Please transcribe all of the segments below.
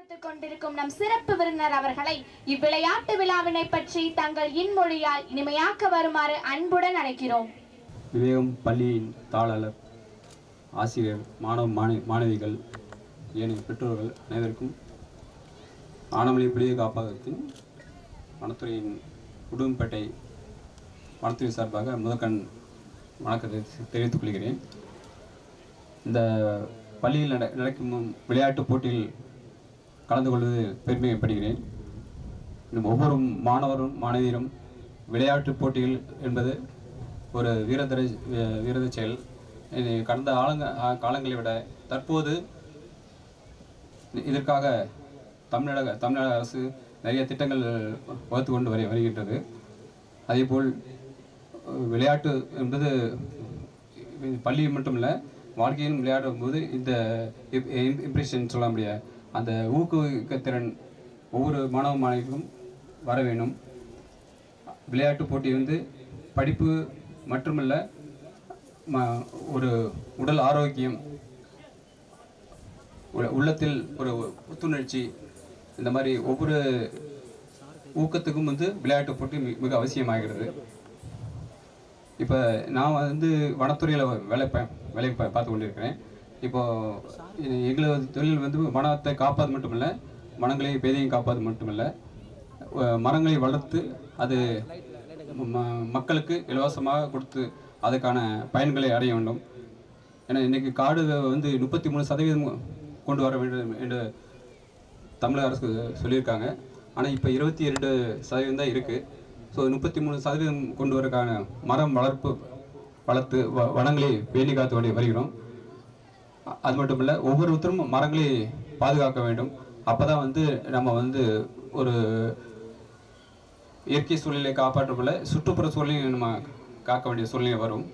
கொடுத்துக் கொண்டிருக்கும் நம் சிறப்பு விருந்தினர் அவர்களை இவ்விளையாட்டு விழாவினை பற்றி தங்கள் இன்மொழியால் இனிமையாக்க வருமாறு அன்புடன் அழைக்கிறோம். விவேகம் பள்ளியின் தாளர், ஆசிரியர், மாணவிகள், ஏனைய பெற்றோர்கள் அனைவருக்கும் ஆனமலை புலிய காப்பகத்தின் வனத்துறையின் உடும்பேட்டை வனத்துறை சார்பாக முதற்கண் வணக்கத்தை தெரிவித்துக் கொள்கிறேன். இந்த பள்ளியில் நடக்கும் விளையாட்டுப் போட்டியில் கலந்து கொள்வது பெருமைப்படுகிறேன். ஒவ்வொரு மாணவரும் மாணவியரும் விளையாட்டுப் போட்டிகள் என்பது ஒரு வீரத செயல். கடந்த காலங்களை விட தற்போது இதற்காக தமிழக அரசு நிறைய திட்டங்கள் வகுத்து கொண்டு வருகின்றது. அதேபோல் விளையாட்டு என்பது பள்ளி மட்டுமல்ல, வாழ்க்கையிலும் விளையாடும் போது இந்த இம்ப்ரெஷன் சொல்ல முடியாது, அந்த ஊக்குவிக்கத்திறன் ஒவ்வொரு மாணவிக்கும் வர வேண்டும். விளையாட்டு போட்டி வந்து படிப்பு மட்டுமல்ல, ஒரு உடல் ஆரோக்கியம், உள்ளத்தில் ஒரு புத்துணர்ச்சி, இந்த மாதிரி ஒவ்வொரு ஊக்கத்துக்கும் வந்து விளையாட்டு போட்டி மிக அவசியமாகிறது. இப்போ நான் வந்து வனத்துறையில் வேலை பார்த்து கொண்டிருக்கிறேன். இப்போது எங்களது தொழில் வந்து வனத்தை காப்பது மட்டுமல்ல, வனங்களை பேதையும் காப்பது மட்டுமல்ல, மரங்களை வளர்த்து அது மக்களுக்கு இலவசமாக கொடுத்து அதுக்கான பயன்களை அடைய வேண்டும். ஏன்னா இன்றைக்கி காடு வந்து 33% கொண்டு வர வேண்டும் என்று தமிழக அரசு சொல்லியிருக்காங்க. ஆனால் இப்போ 22% தான் இருக்குது. ஸோ 33% கொண்டு வரக்கான மரம் வளர்த்து வனங்களை பேணி காத்து வருகிறோம். அது மட்டும் இல்லை, ஒவ்வொருத்தரும் மரங்களை பாதுகாக்க வேண்டும். அப்போ தான் வந்து நம்ம வந்து ஒரு இயற்கை சூழ்நிலை காப்பாற்றப்போல சுற்றுப்புற சூழ்நிலையை நம்ம காக்க வேண்டிய சூழ்நிலை வரும்.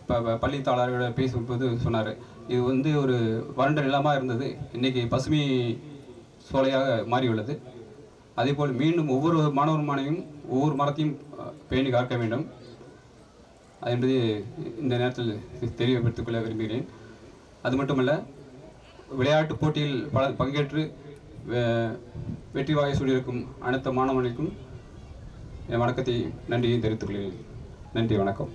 இப்போ பள்ளித்தாளரோட பேசும்போது சொன்னார், இது வந்து ஒரு வறண்ட நிலமாக இருந்தது, இன்றைக்கி பசுமை சோலையாக மாறியுள்ளது. அதேபோல் மீண்டும் ஒவ்வொரு மாணவியும் ஒவ்வொரு மரத்தையும் பேணி காக்க வேண்டும் என்பதை இந்த நேரத்தில் தெரியப்படுத்திக் கொள்ள விரும்புகிறேன். அது மட்டுமல்ல, விளையாட்டு போட்டியில் பங்கேற்று வெற்றி வாகை சூடியிருக்கும் அனைத்து மாணவர்களுக்கும் என் வணக்கத்தை நன்றியை தெரிவித்துக் கொள்கிறேன். நன்றி, வணக்கம்.